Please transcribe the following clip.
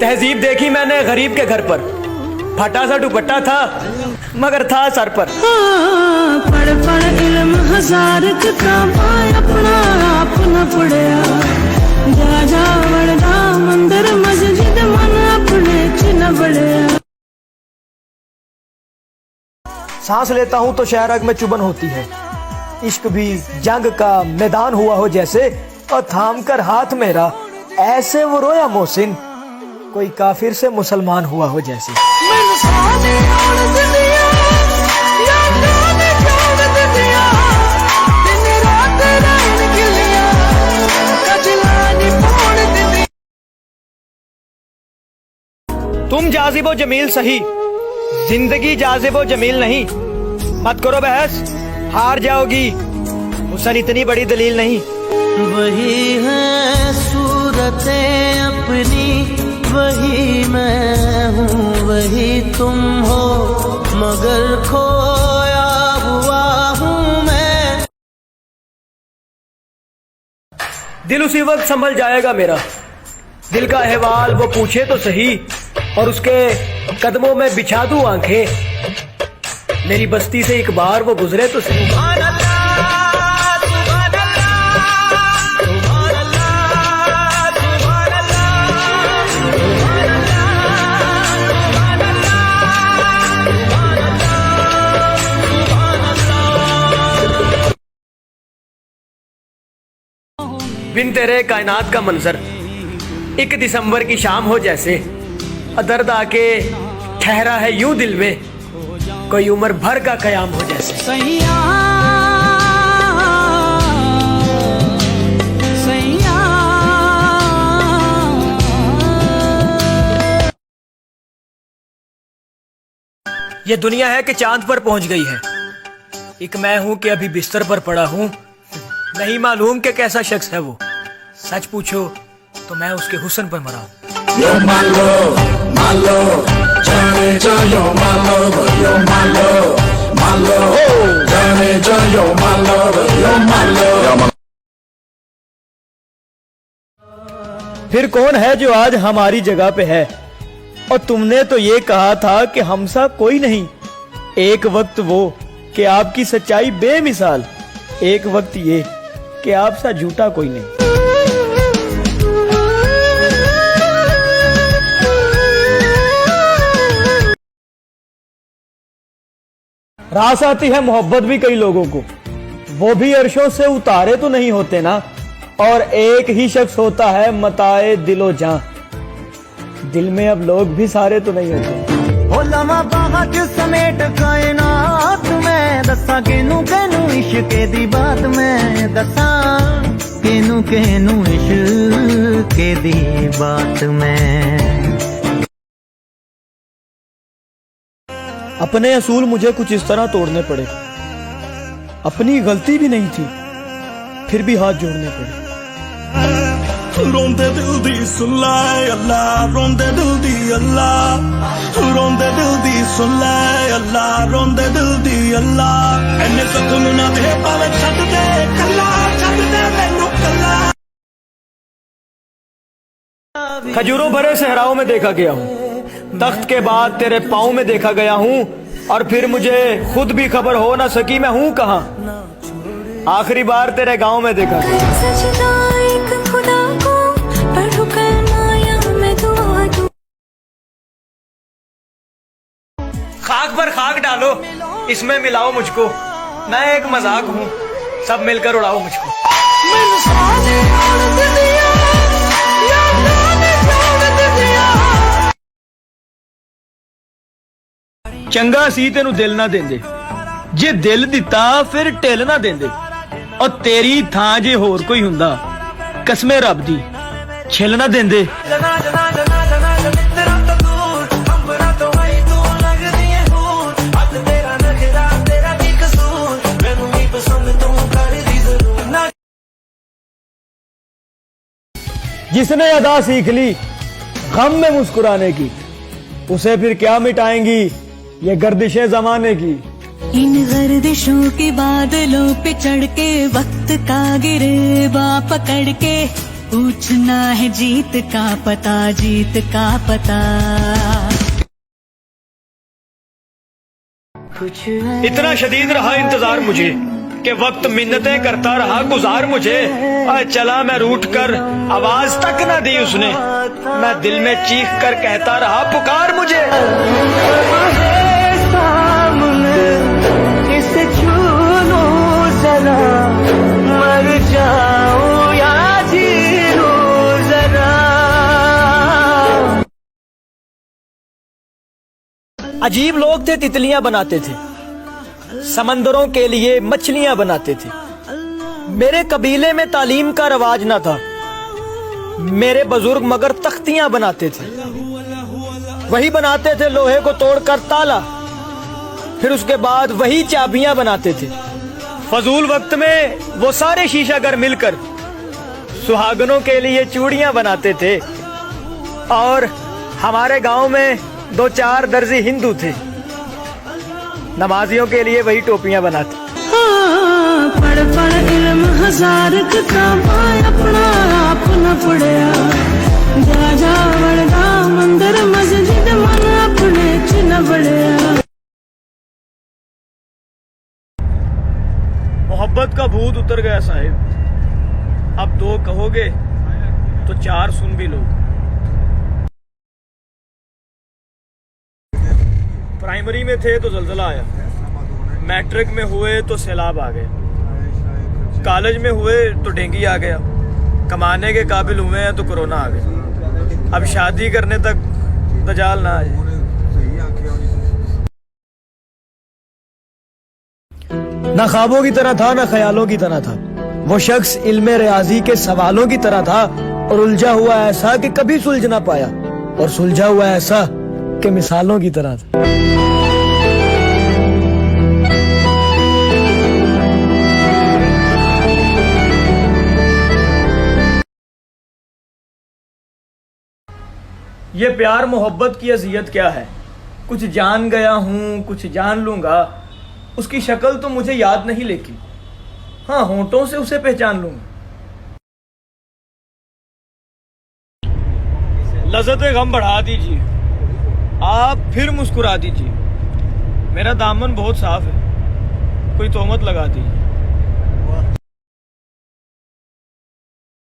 तहजीब देखी मैंने गरीब के घर पर, फटा सा दुपट्टा था मगर था सर पर। पढ़ पढ़ इल्म हजार किताबां अपना आप न पढ़िया, जा जा वड़दा मंदिर मस्जिद मन अपने च न बढ़िया। सांस लेता हूँ तो शहरग में चुभन होती है, इश्क भी जंग का मैदान हुआ हो जैसे, और थाम कर हाथ मेरा ऐसे वो रोया मोहसिन, कोई काफिर से मुसलमान हुआ हो जैसे। तुम जाजिबो जमील सही, जिंदगी जाजिबो जमील नहीं। मत करो बहस, हार जाओगी, हुस्न इतनी बड़ी दलील नहीं। वही है सूरतें अपनी, वही मैं हूँ वही तुम हो, मगर खोया हुआ हूँ मैं। दिल उसी वक्त संभल जाएगा मेरा, दिल का अहवाल वो पूछे तो सही, और उसके कदमों में बिछा दूं आंखें, मेरी बस्ती से एक बार वो गुजरे तो सही। बिन तेरे कायनात का मंजर 1 दिसंबर की शाम हो जैसे, दर्द आके ठहरा है यूं दिल में, कोई उम्र भर का कयाम हो जैसे। सैया सैया ये दुनिया है कि चांद पर पहुंच गई है, एक मैं हूं कि अभी बिस्तर पर पड़ा हूं, नहीं मालूम कि कैसा शख्स है वो, सच पूछो तो मैं उसके हुस्न पर मरा हूं। You're my love, my love. जाने जा you're my lover, you're my love, my love. जाने जा you're my lover, you're my love. फिर कौन है जो आज हमारी जगह पे है, और तुमने तो ये कहा था कि हमसा कोई नहीं। एक वक्त वो कि आपकी सच्चाई बेमिसाल, एक वक्त ये कि आपसा झूठा कोई नहीं। रास आती है मोहब्बत भी कई लोगों को, वो भी अर्शों से उतारे तो नहीं होते ना, और एक ही शख्स होता है मताए दिलो जां, दिल में अब लोग भी सारे तो नहीं होते। हो लमा बाहा क्यों समेट कायनात में, दसा केनू केनू इश्क दी बात में, दसा केनू केनू इश्क दी बात में। अपने असूल मुझे कुछ इस तरह तोड़ने पड़े, अपनी गलती भी नहीं थी फिर भी हाथ जोड़ने पड़े। रोंदे दिल दी सुन ले अल्लाह, रोंदे दिल दी अल्लाह, रोंदे दिल दी सुन ले अल्लाह, रोंदे दिल दी अल्लाह। एने जख्म ना दे पावे छड्ड दे कल्ला, छड्ड दे मैनू कल्ला। खजूरों भरे सहराओं में देखा गया हूँ, तख्त के बाद तेरे पाँव में देखा गया हूँ, और फिर मुझे खुद भी खबर हो ना सकी मैं हूँ कहाँ, आखिरी बार तेरे गांव में देखा गया। सजदा एक खुदा को पढ़ू कलमाया मैं दुआ दूं। खाक पर खाक डालो, इसमें मिलाओ मुझको, मैं एक मजाक हूँ, सब मिलकर उड़ाओ मुझको। चंगा सी तेनू दिल ना देंदे, जे दिल दिता फिर ढिल ना देंदे, और तेरी थां जे होर कोई हुंदा कसमे रब दी छिल ना देंदे। जिसने अदा सीख ली गम में मुस्कुराने की, उसे फिर क्या मिटाएंगी ये गर्दिशें जमाने की। इन गर्दिशों के बादलों पे चढ़ के वक्त का गिरेबा पकड़ के पूछना है जीत का पता, जीत का पता। इतना शदीद रहा इंतजार मुझे कि वक्त मिन्नतें करता रहा गुजार मुझे। और चला मैं रूठ कर, आवाज तक न दी उसने, मैं दिल में चीख कर कहता रहा पुकार मुझे। सामने इसे छू लूं जरा, मर जाऊं या जी लूं जरा। अजीब लोग थे, तितलियां बनाते थे, समंदरों के लिए मछलियां बनाते थे। मेरे कबीले में तालीम का रवाज न था, मेरे बुजुर्ग मगर तख्तियां बनाते थे। वही बनाते थे लोहे को तोड़कर ताला, फिर उसके बाद वही चाबियां बनाते थे। फजूल वक्त में वो सारे शीशागर मिलकर सुहागनों के लिए चूड़ियां बनाते थे। और हमारे गांव में 2-4 दर्जी हिंदू थे, नमाजियों के लिए वही टोपियां बनाते। हाँ, पढ़ पढ़ इल्म हजार किताबां, अपना आप न पढ़िया। जा जा वड़दा मंदिर मस्जिद, मन अपने च न बढ़िया। मोहब्बत का भूत उतर गया साहिब, अब 2 कहोगे तो 4 सुन भी लो। प्राइमरी में थे तो जलजला आया, मैट्रिक में हुए तो सैलाब आ गए, कॉलेज में हुए तो डेंगू आ गया, कमाने के काबिल हुए हैं तो कोरोना आ गया, अब शादी करने तक दजाल ना आ जाए। ना ख्वाबों की तरह था, ना ख्यालों की तरह था। वो शख्स इल्मे रियाजी के सवालों की तरह था, और उलझा हुआ ऐसा कि कभी सुलझ ना पाया, और सुलझा हुआ ऐसा कि मिसालों की तरह था। ये प्यार मोहब्बत की अज़ियत क्या है? कुछ जान गया हूँ, कुछ जान लूंगा। उसकी शक्ल तो मुझे याद नहीं, लेकिन हाँ, होंठों से उसे पहचान लूंगा। लज़्ज़त गम बढ़ा दीजिए, आप फिर मुस्कुरा दीजिए। मेरा दामन बहुत साफ है, कोई तोहमत लगा दीजिए।